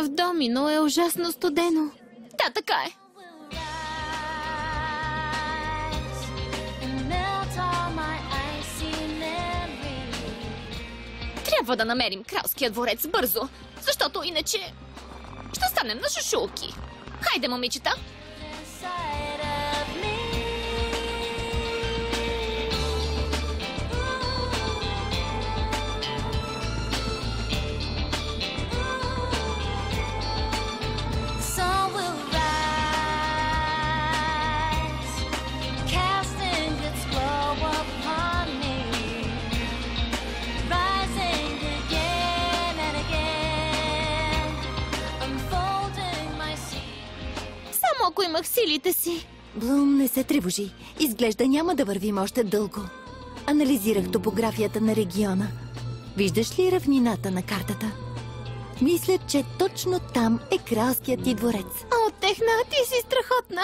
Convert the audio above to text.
В Домино е ужасно студено. Да, така е. Трябва да намерим кралския дворец бързо, защото иначе ще станем на шушулки. Хайде, момичета! Само ако имах силите си. Блум, не се тревожи. Изглежда няма да вървим още дълго. Анализирах топографията на региона. Виждаш ли равнината на картата? Мисля, че точно там е кралският ти дворец. О, Техна, ти си страхотна.